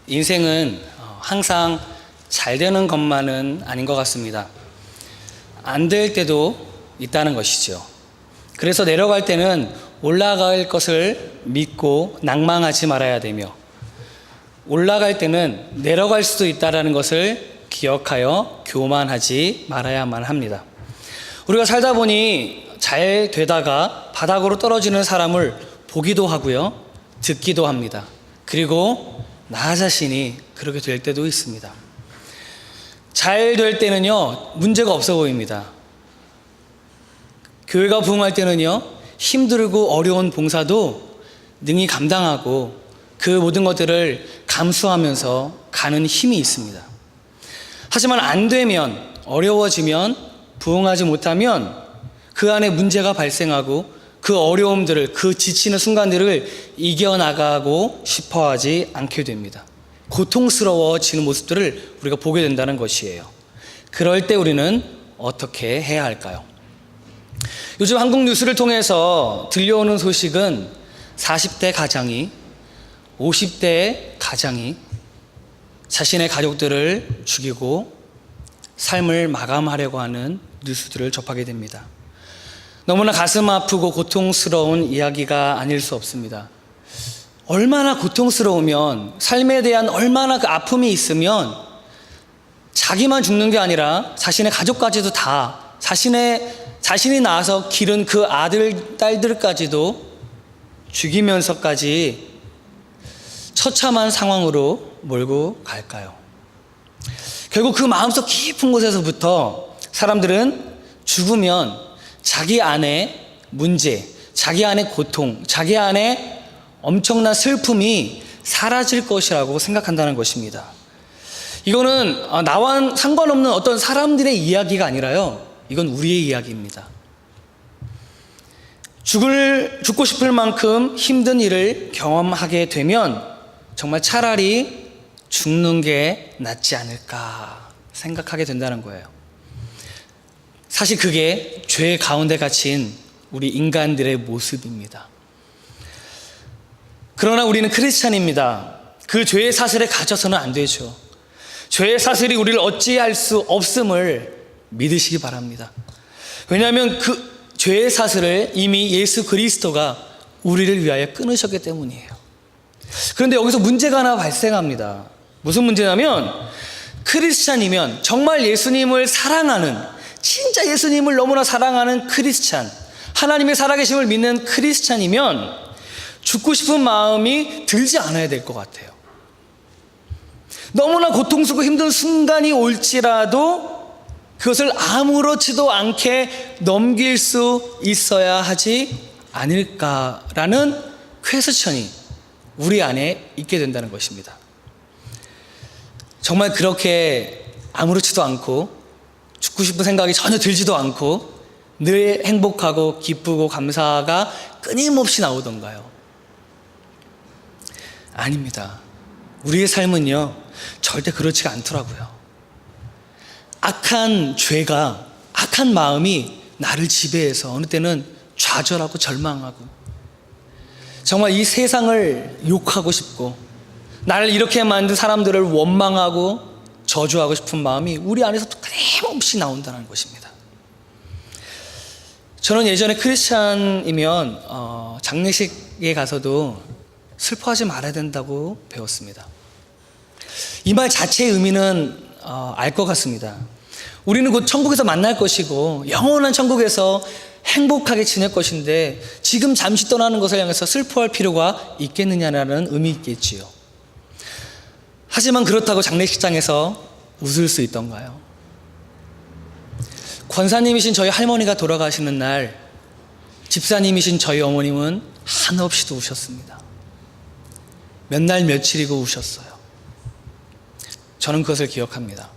인생은 항상 잘 되는 것만은 아닌 것 같습니다. 안 될 때도 있다는 것이죠. 그래서 내려갈 때는 올라갈 것을 믿고 낭망하지 말아야 되며, 올라갈 때는 내려갈 수도 있다는 것을 기억하여 교만하지 말아야만 합니다. 우리가 살다 보니 잘 되다가 바닥으로 떨어지는 사람을 보기도 하고요, 듣기도 합니다. 그리고 나 자신이 그렇게 될 때도 있습니다. 잘 될 때는요, 문제가 없어 보입니다. 교회가 부흥할 때는요, 힘들고 어려운 봉사도 능히 감당하고 그 모든 것들을 감수하면서 가는 힘이 있습니다. 하지만 안 되면, 어려워지면, 부흥하지 못하면 그 안에 문제가 발생하고 그 어려움들을, 그 지치는 순간들을 이겨나가고 싶어 하지 않게 됩니다. 고통스러워지는 모습들을 우리가 보게 된다는 것이에요. 그럴 때 우리는 어떻게 해야 할까요? 요즘 한국 뉴스를 통해서 들려오는 소식은 40대 가장이, 50대 가장이 자신의 가족들을 죽이고 삶을 마감하려고 하는 뉴스들을 접하게 됩니다. 너무나 가슴 아프고 고통스러운 이야기가 아닐 수 없습니다. 얼마나 고통스러우면, 삶에 대한 얼마나 그 아픔이 있으면 자기만 죽는 게 아니라 자신의 가족까지도 다, 자신이 낳아서 기른 그 아들, 딸들까지도 죽이면서까지 처참한 상황으로 몰고 갈까요? 결국 그 마음속 깊은 곳에서부터 사람들은 죽으면 자기 안에 문제, 자기 안에 고통, 자기 안에 엄청난 슬픔이 사라질 것이라고 생각한다는 것입니다. 이거는 나와 상관없는 어떤 사람들의 이야기가 아니라요, 이건 우리의 이야기입니다. 죽고 싶을 만큼 힘든 일을 경험하게 되면 정말 차라리 죽는 게 낫지 않을까 생각하게 된다는 거예요. 사실 그게 죄 가운데 갇힌 우리 인간들의 모습입니다. 그러나 우리는 크리스찬입니다. 그 죄의 사슬에 갇혀서는 안 되죠. 죄의 사슬이 우리를 어찌할 수 없음을 믿으시기 바랍니다. 왜냐하면 그 죄의 사슬을 이미 예수 그리스도가 우리를 위하여 끊으셨기 때문이에요. 그런데 여기서 문제가 하나 발생합니다. 무슨 문제냐면, 크리스찬이면, 정말 예수님을 사랑하는, 진짜 예수님을 너무나 사랑하는 크리스찬, 하나님의 살아계심을 믿는 크리스찬이면 죽고 싶은 마음이 들지 않아야 될 것 같아요. 너무나 고통스럽고 힘든 순간이 올지라도 그것을 아무렇지도 않게 넘길 수 있어야 하지 않을까라는 퀘스천이 우리 안에 있게 된다는 것입니다. 정말 그렇게 아무렇지도 않고 죽고 싶은 생각이 전혀 들지도 않고 늘 행복하고 기쁘고 감사가 끊임없이 나오던가요? 아닙니다. 우리의 삶은요, 절대 그렇지가 않더라고요. 악한 죄가, 악한 마음이 나를 지배해서 어느 때는 좌절하고 절망하고 정말 이 세상을 욕하고 싶고 나를 이렇게 만든 사람들을 원망하고 저주하고 싶은 마음이 우리 안에서 끊임없이 나온다는 것입니다. 저는 예전에 크리스찬이면 장례식에 가서도 슬퍼하지 말아야 된다고 배웠습니다. 이 말 자체의 의미는 알 것 같습니다. 우리는 곧 천국에서 만날 것이고 영원한 천국에서 행복하게 지낼 것인데 지금 잠시 떠나는 것을 향해서 슬퍼할 필요가 있겠느냐라는 의미 있겠지요. 하지만 그렇다고 장례식장에서 웃을 수 있던가요? 권사님이신 저희 할머니가 돌아가시는 날 집사님이신 저희 어머님은 한없이도 우셨습니다. 몇 날 며칠이고 우셨어요. 저는 그것을 기억합니다.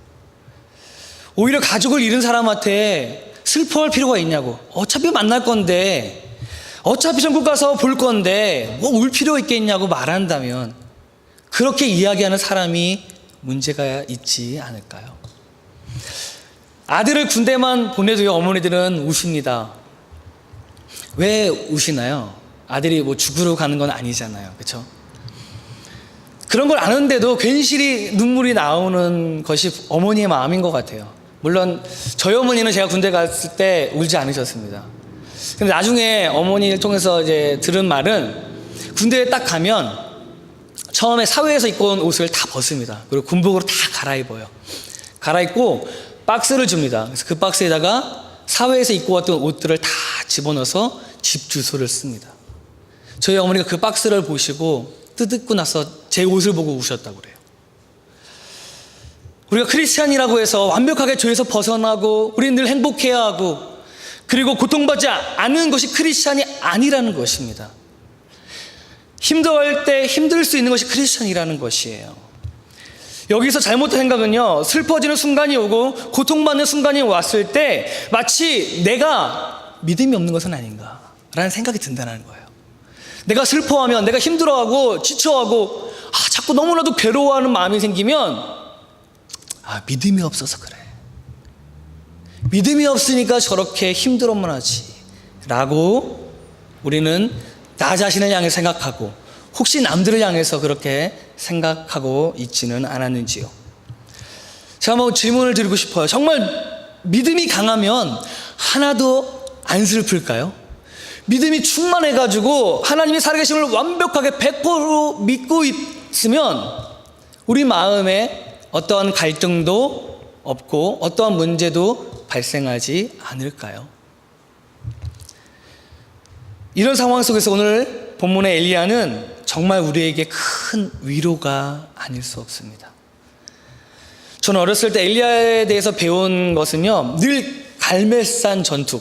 오히려 가족을 잃은 사람한테 슬퍼할 필요가 있냐고, 어차피 만날 건데, 어차피 천국 가서 볼 건데 뭐 울 필요 있겠냐고 말한다면 그렇게 이야기하는 사람이 문제가 있지 않을까요? 아들을 군대만 보내도요, 어머니들은 우십니다. 왜 우시나요? 아들이 뭐 죽으러 가는 건 아니잖아요, 그렇죠? 그런 걸 아는데도 괜시리 눈물이 나오는 것이 어머니의 마음인 것 같아요. 물론 저희 어머니는 제가 군대 갔을 때 울지 않으셨습니다. 근데 나중에 어머니를 통해서 이제 들은 말은, 군대에 딱 가면 처음에 사회에서 입고 온 옷을 다 벗습니다. 그리고 군복으로 다 갈아입어요. 갈아입고 박스를 줍니다. 그래서 그 박스에다가 사회에서 입고 왔던 옷들을 다 집어넣어서 집 주소를 씁니다. 저희 어머니가 그 박스를 보시고 뜯고 나서 제 옷을 보고 우셨다고 그래요. 우리가 크리스찬이라고 해서 완벽하게 죄에서 벗어나고 우리는 늘 행복해야 하고 그리고 고통받지 않는 것이 크리스찬이 아니라는 것입니다. 힘들어할 때 힘들 수 있는 것이 크리스찬이라는 것이에요. 여기서 잘못된 생각은요, 슬퍼지는 순간이 오고 고통받는 순간이 왔을 때 마치 내가 믿음이 없는 것은 아닌가라는 생각이 든다는 거예요. 내가 슬퍼하면, 내가 힘들어하고 지쳐하고 자꾸 너무나도 괴로워하는 마음이 생기면 믿음이 없어서 그래. 믿음이 없으니까 저렇게 힘들어만 하지 라고 우리는 나 자신을 향해 생각하고 혹시 남들을 향해서 그렇게 생각하고 있지는 않았는지요. 제가 한번 질문을 드리고 싶어요. 정말 믿음이 강하면 하나도 안 슬플까요? 믿음이 충만해가지고 하나님이 살아계심을 완벽하게 100% 믿고 있으면 우리 마음에 어떠한 갈등도 없고 어떠한 문제도 발생하지 않을까요? 이런 상황 속에서 오늘 본문의 엘리야는 정말 우리에게 큰 위로가 아닐 수 없습니다. 저는 어렸을 때 엘리야에 대해서 배운 것은요, 늘 갈멜산 전투,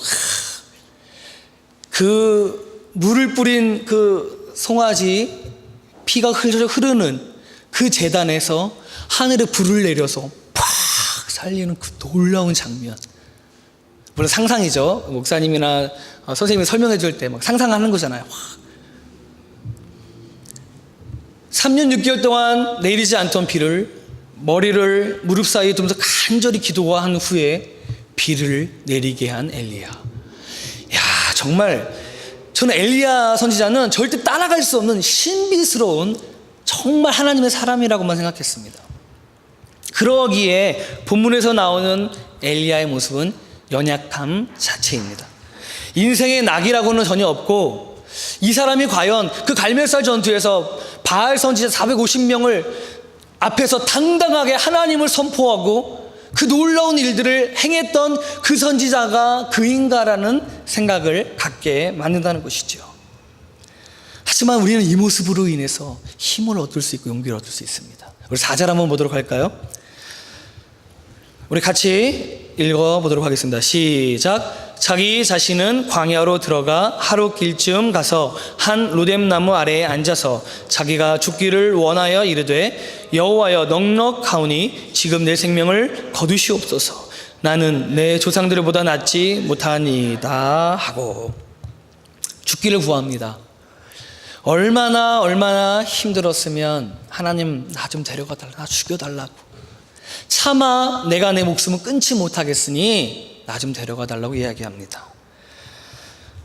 그 물을 뿌린 그 송아지 피가 흐르는 그 제단에서 하늘에 불을 내려서 팍 살리는 그 놀라운 장면. 물론 상상이죠. 목사님이나 선생님이 설명해 줄 때 막 상상하는 거잖아요. 3년 6개월 동안 내리지 않던 비를 머리를 무릎 사이에 두면서 간절히 기도한 후에 비를 내리게 한 엘리야. 야, 정말 저는 엘리야 선지자는 절대 따라갈 수 없는 신비스러운 정말 하나님의 사람이라고만 생각했습니다. 그러기에 본문에서 나오는 엘리야의 모습은 연약함 자체입니다. 인생의 낙이라고는 전혀 없고 이 사람이 과연 그 갈멜살 전투에서 바알 선지자 450명을 앞에서 당당하게 하나님을 선포하고 그 놀라운 일들을 행했던 그 선지자가 그인가라는 생각을 갖게 만든다는 것이죠. 하지만 우리는 이 모습으로 인해서 힘을 얻을 수 있고 용기를 얻을 수 있습니다. 우리 4절 한번 보도록 할까요? 우리 같이 읽어보도록 하겠습니다. 시작. 자기 자신은 광야로 들어가 하루 길쯤 가서 한 로뎀나무 아래에 앉아서 자기가 죽기를 원하여 이르되 여호와여 넉넉하오니 지금 내 생명을 거두시옵소서. 나는 내 조상들보다 낫지 못하니이다 하고 죽기를 구합니다. 얼마나 힘들었으면 하나님 나 좀 데려가달라, 나 죽여달라고, 차마 내가 내 목숨을 끊지 못하겠으니 나 좀 데려가 달라고 이야기합니다.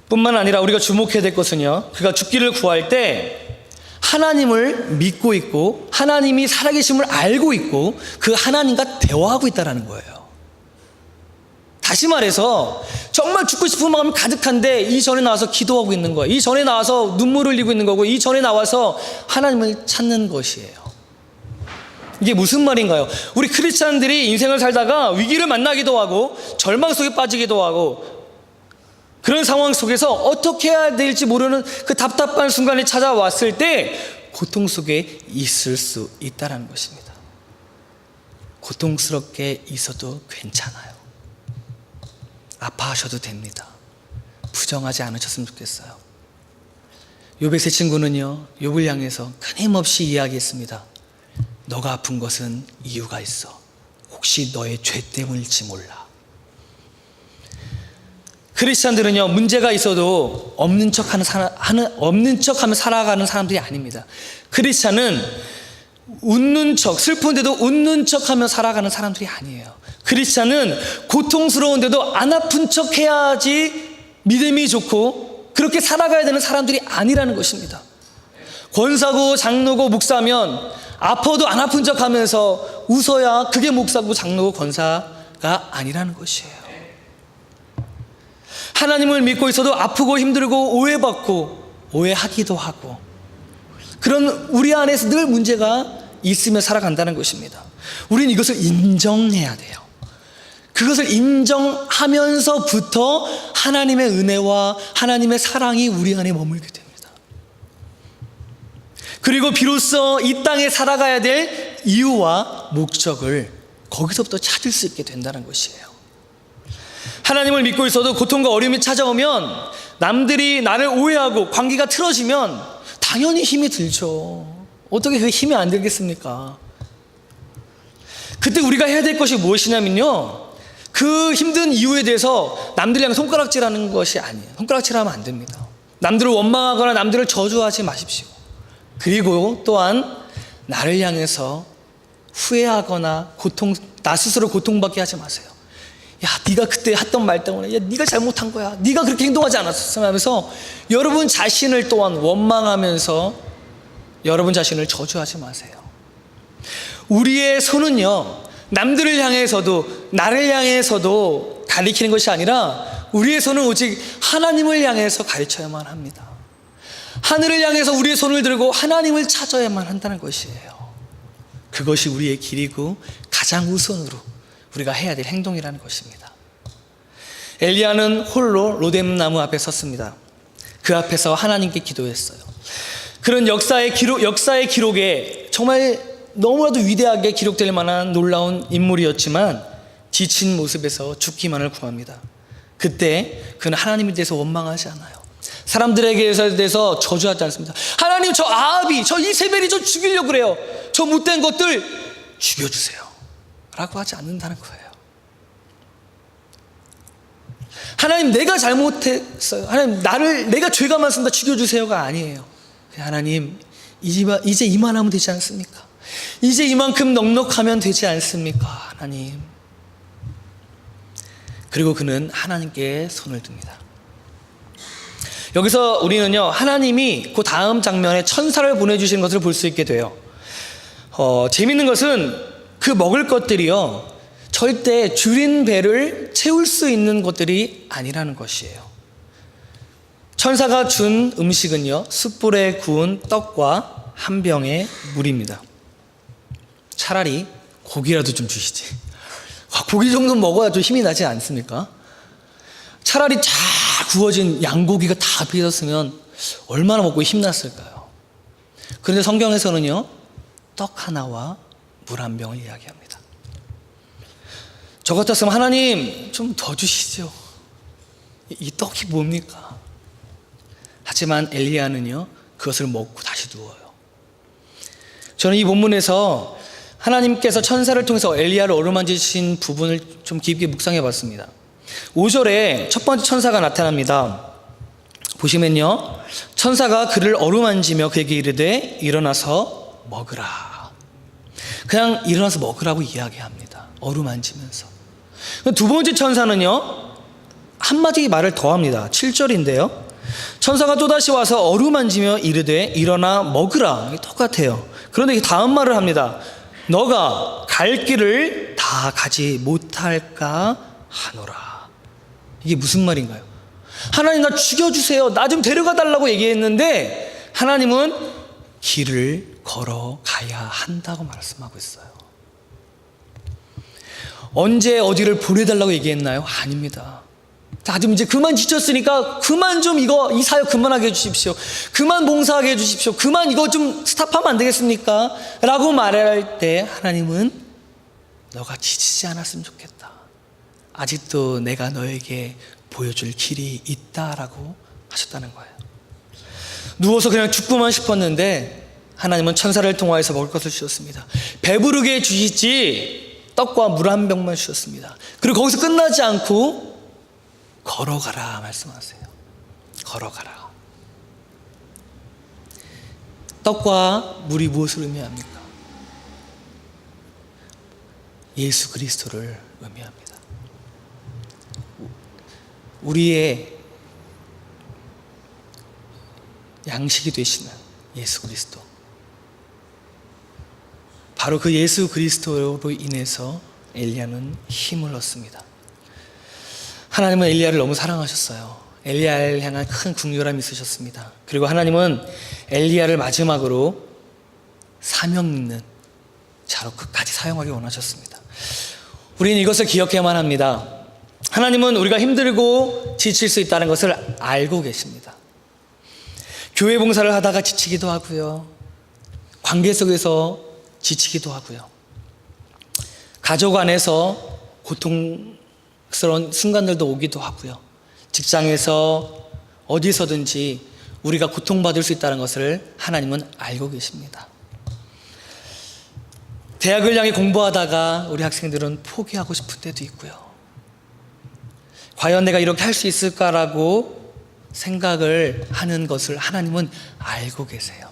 뿐만 아니라 우리가 주목해야 될 것은요, 그가 죽기를 구할 때 하나님을 믿고 있고 하나님이 살아계심을 알고 있고 그 하나님과 대화하고 있다는 거예요. 다시 말해서 정말 죽고 싶은 마음이 가득한데 이전에 나와서 기도하고 있는 거예요. 이전에 나와서 눈물을 흘리고 있는 거고 이전에 나와서 하나님을 찾는 것이에요. 이게 무슨 말인가요? 우리 크리스찬들이 인생을 살다가 위기를 만나기도 하고 절망 속에 빠지기도 하고 그런 상황 속에서 어떻게 해야 될지 모르는 그 답답한 순간이 찾아왔을 때 고통 속에 있을 수 있다는 것입니다. 고통스럽게 있어도 괜찮아요. 아파하셔도 됩니다. 부정하지 않으셨으면 좋겠어요. 욥의 세 친구는요, 욥을 향해서 끊임없이 이야기했습니다. 너가 아픈 것은 이유가 있어. 혹시 너의 죄 때문일지 몰라. 크리스찬들은요, 문제가 있어도 없는 척하면 살아가는 사람들이 아닙니다. 크리스찬은 웃는 척, 슬픈데도 웃는 척하며 살아가는 사람들이 아니에요. 크리스찬은 고통스러운데도 안 아픈 척 해야지 믿음이 좋고 그렇게 살아가야 되는 사람들이 아니라는 것입니다. 권사고 장로고 목사면 아파도 안 아픈 척 하면서 웃어야 그게 목사고 장로고 권사가 아니라는 것이에요. 하나님을 믿고 있어도 아프고 힘들고 오해받고 오해하기도 하고 그런 우리 안에서 늘 문제가 있으며 살아간다는 것입니다. 우리는 이것을 인정해야 돼요. 그것을 인정하면서부터 하나님의 은혜와 하나님의 사랑이 우리 안에 머물게 됩니다. 그리고 비로소 이 땅에 살아가야 될 이유와 목적을 거기서부터 찾을 수 있게 된다는 것이에요. 하나님을 믿고 있어도 고통과 어려움이 찾아오면 남들이 나를 오해하고 관계가 틀어지면 당연히 힘이 들죠. 어떻게 그 힘이 안 들겠습니까? 그때 우리가 해야 될 것이 무엇이냐면요, 그 힘든 이유에 대해서 남들이랑 손가락질하는 것이 아니에요. 손가락질하면 안 됩니다. 남들을 원망하거나 남들을 저주하지 마십시오. 그리고 또한 나를 향해서 후회하거나 나 스스로 고통받게 하지 마세요. 야, 네가 그때 했던 말 때문에 야, 네가 잘못한 거야. 네가 그렇게 행동하지 않았어 하면서 여러분 자신을 또한 원망하면서 여러분 자신을 저주하지 마세요. 우리의 손은요, 남들을 향해서도 나를 향해서도 가리키는 것이 아니라 우리의 손은 오직 하나님을 향해서 가르쳐야만 합니다. 하늘을 향해서 우리의 손을 들고 하나님을 찾아야만 한다는 것이에요. 그것이 우리의 길이고 가장 우선으로 우리가 해야 될 행동이라는 것입니다. 엘리야는 홀로 로뎀나무 앞에 섰습니다. 그 앞에서 하나님께 기도했어요. 그런 역사의 기록에 정말 너무나도 위대하게 기록될 만한 놀라운 인물이었지만 지친 모습에서 죽기만을 구합니다. 그때 그는 하나님에 대해서 원망하지 않아요. 사람들에게 대해서 저주하지 않습니다. 하나님, 저 아합이, 저 이세벨이 저 죽이려고 그래요. 저 못된 것들 죽여주세요 라고 하지 않는다는 거예요. 하나님, 내가 잘못했어요. 하나님, 내가 죄가 많습니다. 죽여주세요가 아니에요. 하나님, 이제 이만하면 되지 않습니까? 이제 이만큼 넉넉하면 되지 않습니까? 하나님. 그리고 그는 하나님께 손을 듭니다. 여기서 우리는요, 하나님이 그 다음 장면에 천사를 보내주시는 것을 볼 수 있게 돼요. 재밌는 것은 그 먹을 것들이요, 절대 줄인 배를 채울 수 있는 것들이 아니라는 것이에요. 천사가 준 음식은요, 숯불에 구운 떡과 한 병의 물입니다. 차라리 고기라도 좀 주시지. 고기 정도는 먹어야 좀 힘이 나지 않습니까? 차라리 잘 구워진 양고기가 다 비었으면 얼마나 먹고 힘났을까요? 그런데 성경에서는요, 떡 하나와 물 한 병을 이야기합니다. 저 같았으면 하나님 좀 더 주시죠. 이 떡이 뭡니까? 하지만 엘리야는요, 그것을 먹고 다시 누워요. 저는 이 본문에서 하나님께서 천사를 통해서 엘리야를 어루만지신 부분을 좀 깊게 묵상해 봤습니다. 5절에 첫 번째 천사가 나타납니다. 보시면요, 천사가 그를 어루만지며 그에게 이르되 일어나서 먹으라. 그냥 일어나서 먹으라고 이야기합니다. 어루만지면서. 두 번째 천사는요, 한마디 말을 더 합니다. 7절인데요, 천사가 또다시 와서 어루만지며 이르되 일어나 먹으라. 똑같아요. 그런데 다음 말을 합니다. 너가 갈 길을 다 가지 못할까 하노라. 이게 무슨 말인가요? 하나님, 나 죽여주세요. 나 좀 데려가 달라고 얘기했는데 하나님은 길을 걸어가야 한다고 말씀하고 있어요. 언제 어디를 보내달라고 얘기했나요? 아닙니다. 자, 좀 이제 그만 지쳤으니까 그만 좀 이 사역 그만하게 해주십시오. 그만 봉사하게 해주십시오. 그만 이거 좀 스탑하면 안 되겠습니까? 라고 말할 때 하나님은 너가 지치지 않았으면 좋겠다. 아직도 내가 너에게 보여줄 길이 있다라고 하셨다는 거예요. 누워서 그냥 죽고만 싶었는데 하나님은 천사를 통하여서 먹을 것을 주셨습니다. 배부르게 주시지 떡과 물 한 병만 주셨습니다. 그리고 거기서 끝나지 않고 걸어가라 말씀하세요. 걸어가라. 떡과 물이 무엇을 의미합니까? 예수 그리스도를 의미합니다. 우리의 양식이 되시는 예수 그리스도. 바로 그 예수 그리스도로 인해서 엘리야는 힘을 얻습니다. 하나님은 엘리야를 너무 사랑하셨어요. 엘리야를 향한 큰 긍휼함이 있으셨습니다. 그리고 하나님은 엘리야를 마지막으로 사명 있는 자로 끝까지 사용하기 원하셨습니다. 우리는 이것을 기억해야만 합니다. 하나님은 우리가 힘들고 지칠 수 있다는 것을 알고 계십니다. 교회 봉사를 하다가 지치기도 하고요. 관계 속에서 지치기도 하고요. 가족 안에서 고통스러운 순간들도 오기도 하고요. 직장에서 어디서든지 우리가 고통받을 수 있다는 것을 하나님은 알고 계십니다. 대학을 향해 공부하다가 우리 학생들은 포기하고 싶을 때도 있고요. 과연 내가 이렇게 할 수 있을까라고 생각을 하는 것을 하나님은 알고 계세요.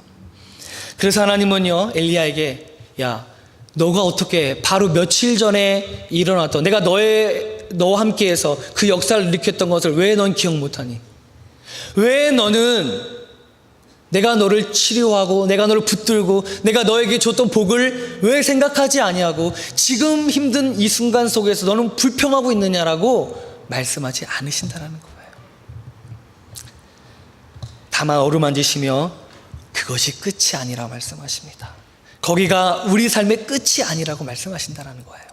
그래서 하나님은요, 엘리야에게 야, 너가 어떻게 바로 며칠 전에 일어났던 내가 너와 함께해서 그 역사를 일으켰던 것을 왜 넌 기억 못하니? 왜 너는 내가 너를 치료하고 내가 너를 붙들고 내가 너에게 줬던 복을 왜 생각하지 아니하고 지금 힘든 이 순간 속에서 너는 불평하고 있느냐라고 말씀하지 않으신다는 거예요. 다만 어루만지시며 그것이 끝이 아니라 말씀하십니다. 거기가 우리 삶의 끝이 아니라고 말씀하신다는 거예요.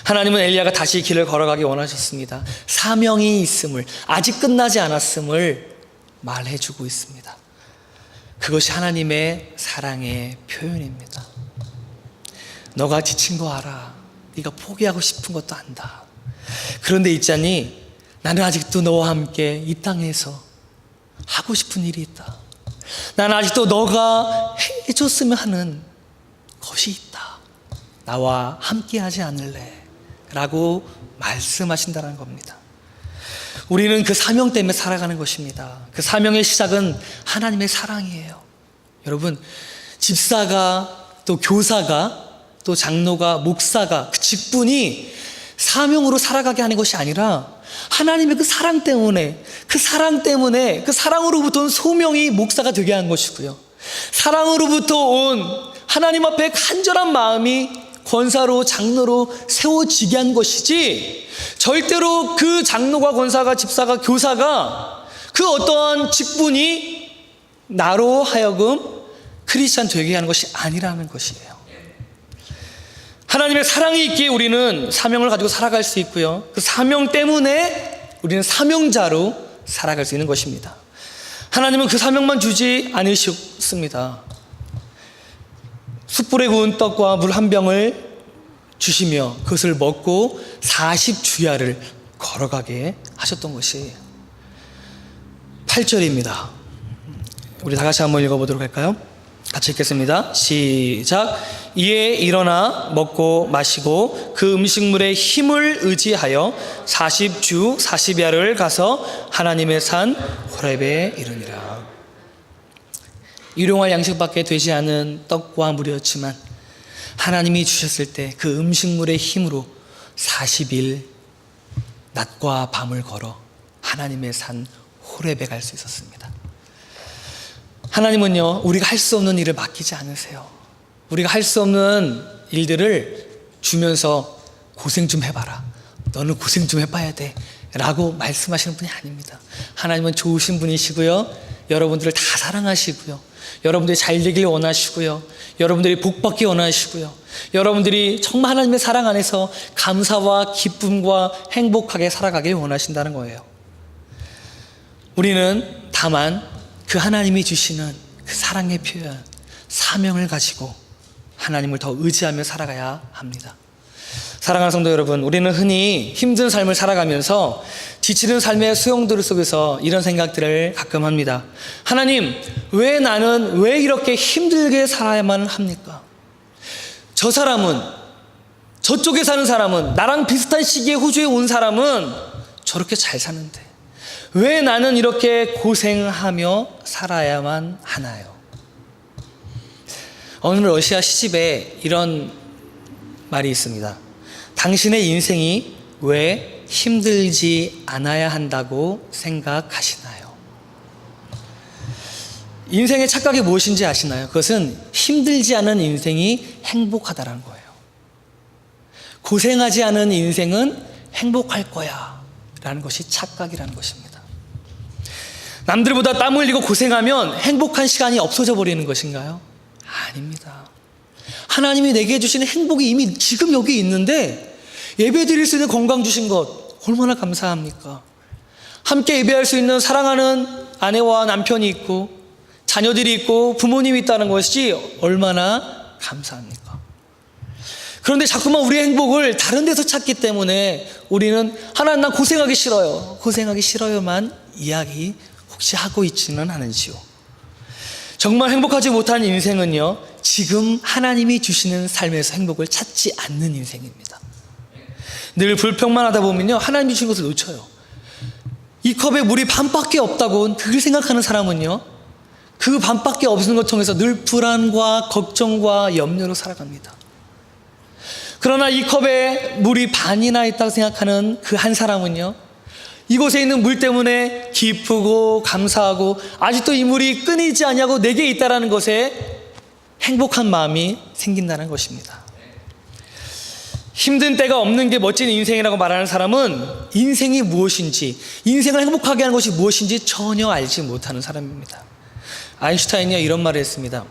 하나님은 엘리야가 다시 길을 걸어가기 원하셨습니다. 사명이 있음을, 아직 끝나지 않았음을 말해주고 있습니다. 그것이 하나님의 사랑의 표현입니다. 너가 지친 거 알아. 네가 포기하고 싶은 것도 안다. 그런데 있잖니, 나는 아직도 너와 함께 이 땅에서 하고 싶은 일이 있다. 나는 아직도 너가 해줬으면 하는 것이 있다. 나와 함께 하지 않을래? 라고 말씀하신다는 겁니다. 우리는 그 사명 때문에 살아가는 것입니다. 그 사명의 시작은 하나님의 사랑이에요. 여러분, 집사가 또 교사가 또 장로가 목사가 그 직분이 사명으로 살아가게 하는 것이 아니라 하나님의 그 사랑 때문에 그 사랑으로부터 온 소명이 목사가 되게 한 것이고요. 사랑으로부터 온 하나님 앞에 간절한 마음이 권사로 장로로 세워지게 한 것이지, 절대로 그 장로가 권사가 집사가 교사가 그 어떠한 직분이 나로 하여금 크리스찬 되게 하는 것이 아니라는 것이에요. 하나님의 사랑이 있기에 우리는 사명을 가지고 살아갈 수 있고요. 그 사명 때문에 우리는 사명자로 살아갈 수 있는 것입니다. 하나님은 그 사명만 주지 않으셨습니다. 숯불에 구운 떡과 물 한 병을 주시며 그것을 먹고 40주야를 걸어가게 하셨던 것이 8절입니다. 우리 다 같이 한번 읽어보도록 할까요? 같이 읽겠습니다. 시작. 이에 일어나 먹고 마시고 그 음식물의 힘을 의지하여 40주 40야를 가서 하나님의 산 호렙에 이르니라. 일용할 양식밖에 되지 않은 떡과 물이었지만 하나님이 주셨을 때 그 음식물의 힘으로 40일 낮과 밤을 걸어 하나님의 산 호렙에 갈 수 있었습니다. 하나님은요, 우리가 할 수 없는 일을 맡기지 않으세요. 우리가 할 수 없는 일들을 주면서 고생 좀 해봐라. 너는 고생 좀 해봐야 돼. 라고 말씀하시는 분이 아닙니다. 하나님은 좋으신 분이시고요. 여러분들을 다 사랑하시고요. 여러분들이 잘 되길 원하시고요. 여러분들이 복받기 원하시고요. 여러분들이 정말 하나님의 사랑 안에서 감사와 기쁨과 행복하게 살아가길 원하신다는 거예요. 우리는 다만 그 하나님이 주시는 그 사랑의 표현, 사명을 가지고 하나님을 더 의지하며 살아가야 합니다. 사랑하는 성도 여러분, 우리는 흔히 힘든 삶을 살아가면서 지치는 삶의 수용들 속에서 이런 생각들을 가끔 합니다. 하나님, 왜 나는 왜 이렇게 힘들게 살아야만 합니까? 저 사람은, 저쪽에 사는 사람은, 나랑 비슷한 시기에 호주에 온 사람은 저렇게 잘 사는데 왜 나는 이렇게 고생하며 살아야만 하나요? 어느 러시아 시집에 이런 말이 있습니다. 당신의 인생이 왜 힘들지 않아야 한다고 생각하시나요? 인생의 착각이 무엇인지 아시나요? 그것은 힘들지 않은 인생이 행복하다라는 거예요. 고생하지 않은 인생은 행복할 거야 라는 것이 착각이라는 것입니다. 남들보다 땀 흘리고 고생하면 행복한 시간이 없어져 버리는 것인가요? 아닙니다. 하나님이 내게 주시는 행복이 이미 지금 여기 있는데 예배 드릴 수 있는 건강 주신 것 얼마나 감사합니까? 함께 예배할 수 있는 사랑하는 아내와 남편이 있고 자녀들이 있고 부모님이 있다는 것이 얼마나 감사합니까? 그런데 자꾸만 우리의 행복을 다른 데서 찾기 때문에 우리는 하나님 난 고생하기 싫어요. 고생하기 싫어요만 이야기 혹시 하고 있지는 않은지요. 정말 행복하지 못한 인생은요, 지금 하나님이 주시는 삶에서 행복을 찾지 않는 인생입니다. 늘 불평만 하다 보면요, 하나님이 주신 것을 놓쳐요. 이 컵에 물이 반밖에 없다고 늘 생각하는 사람은요, 그 반밖에 없는 것 통해서 늘 불안과 걱정과 염려로 살아갑니다. 그러나 이 컵에 물이 반이나 있다고 생각하는 그 한 사람은요, 이곳에 있는 물 때문에 기쁘고 감사하고 아직도 이 물이 끊이지 않냐고 내게 있다라는 것에 행복한 마음이 생긴다는 것입니다. 힘든 때가 없는 게 멋진 인생이라고 말하는 사람은 인생이 무엇인지, 인생을 행복하게 하는 것이 무엇인지 전혀 알지 못하는 사람입니다. 아인슈타인이 이런 말을 했습니다.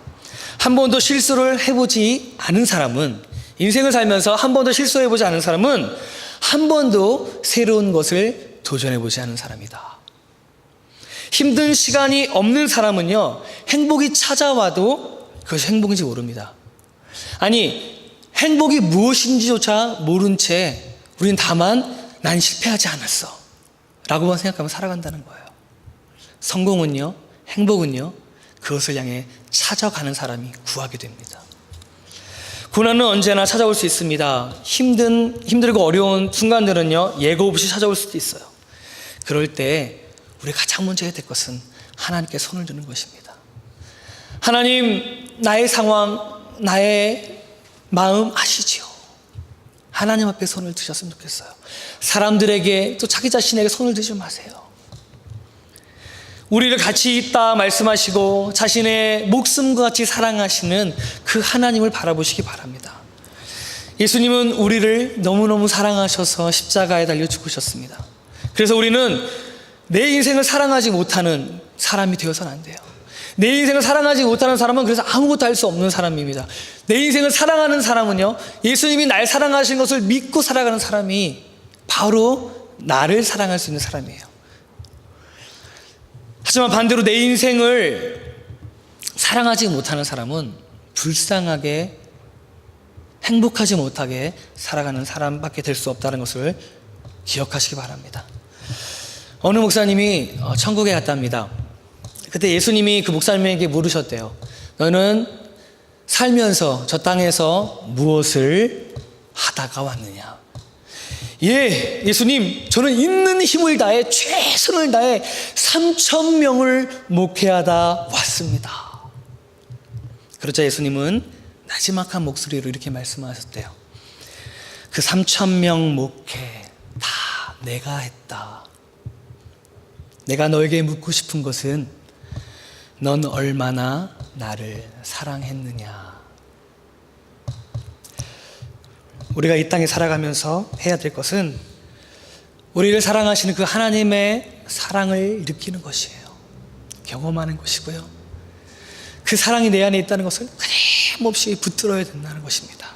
한 번도 실수를 해보지 않은 사람은, 인생을 살면서 한 번도 실수해보지 않은 사람은 한 번도 새로운 것을 도전해보지 않은 사람이다. 힘든 시간이 없는 사람은요, 행복이 찾아와도 그것이 행복인지 모릅니다. 아니, 행복이 무엇인지조차 모른 채 우리는 다만 난 실패하지 않았어 라고만 생각하면 살아간다는 거예요. 성공은요, 행복은요, 그것을 향해 찾아가는 사람이 구하게 됩니다. 고난은 언제나 찾아올 수 있습니다. 힘들고 어려운 순간들은요, 예고 없이 찾아올 수도 있어요. 그럴 때 우리 가장 먼저 해야 될 것은 하나님께 손을 드는 것입니다. 하나님, 나의 상황, 나의 마음 아시지요? 하나님 앞에 손을 드셨으면 좋겠어요. 사람들에게 또 자기 자신에게 손을 들지 마세요. 우리를 같이 있다 말씀하시고 자신의 목숨과 같이 사랑하시는 그 하나님을 바라보시기 바랍니다. 예수님은 우리를 너무너무 사랑하셔서 십자가에 달려 죽으셨습니다. 그래서 우리는 내 인생을 사랑하지 못하는 사람이 되어서는 안 돼요. 내 인생을 사랑하지 못하는 사람은 그래서 아무것도 할 수 없는 사람입니다. 내 인생을 사랑하는 사람은요, 예수님이 날 사랑하신 것을 믿고 살아가는 사람이 바로 나를 사랑할 수 있는 사람이에요. 하지만 반대로 내 인생을 사랑하지 못하는 사람은 불쌍하게 행복하지 못하게 살아가는 사람밖에 될 수 없다는 것을 기억하시기 바랍니다. 어느 목사님이 천국에 갔답니다. 그때 예수님이 그 목사님에게 물으셨대요. 너는 살면서 저 땅에서 무엇을 하다가 왔느냐? 예, 예수님, 저는 있는 힘을 다해 최선을 다해 3,000명을 목회하다 왔습니다. 그러자 예수님은 나지막한 목소리로 이렇게 말씀하셨대요. 그 3,000명 목회 다 내가 했다. 내가 너에게 묻고 싶은 것은 넌 얼마나 나를 사랑했느냐. 우리가 이 땅에 살아가면서 해야 될 것은 우리를 사랑하시는 그 하나님의 사랑을 느끼는 것이에요. 경험하는 것이고요. 그 사랑이 내 안에 있다는 것을 끊임없이 붙들어야 된다는 것입니다.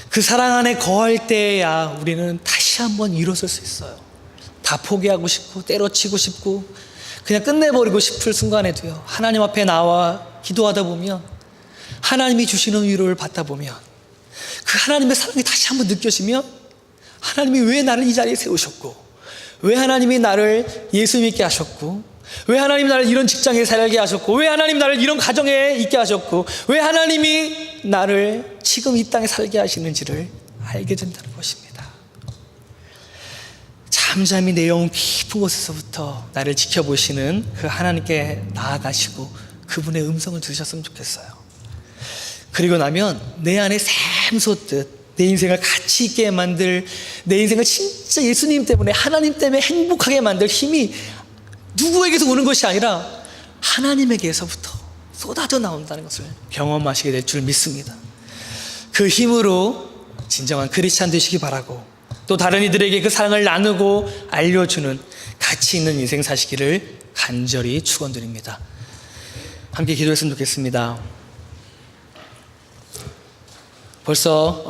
그 사랑 안에 거할 때야 우리는 다시 한번 일어설 수 있어요. 다 포기하고 싶고 때려치고 싶고 그냥 끝내버리고 싶을 순간에도요, 하나님 앞에 나와 기도하다 보면, 하나님이 주시는 위로를 받다 보면, 그 하나님의 사랑이 다시 한번 느껴지면, 하나님이 왜 나를 이 자리에 세우셨고, 왜 하나님이 나를 예수 믿게 하셨고, 왜 하나님이 나를 이런 직장에 살게 하셨고, 왜 하나님이 나를 이런 가정에 있게 하셨고, 왜 하나님이 나를 지금 이 땅에 살게 하시는지를 알게 된다는 것입니다. 잠잠히 내 영혼 깊은 곳에서부터 나를 지켜보시는 그 하나님께 나아가시고 그분의 음성을 들으셨으면 좋겠어요. 그리고 나면 내 안에 샘솟듯 내 인생을 가치 있게 만들, 내 인생을 진짜 예수님 때문에, 하나님 때문에 행복하게 만들 힘이 누구에게서 오는 것이 아니라 하나님에게서부터 쏟아져 나온다는 것을 경험하시게 될 줄 믿습니다. 그 힘으로 진정한 크리스찬 되시기 바라고, 또 다른 이들에게 그 사랑을 나누고 알려주는 가치 있는 인생 사시기를 간절히 축원드립니다. 함께 기도했으면 좋겠습니다. 벌써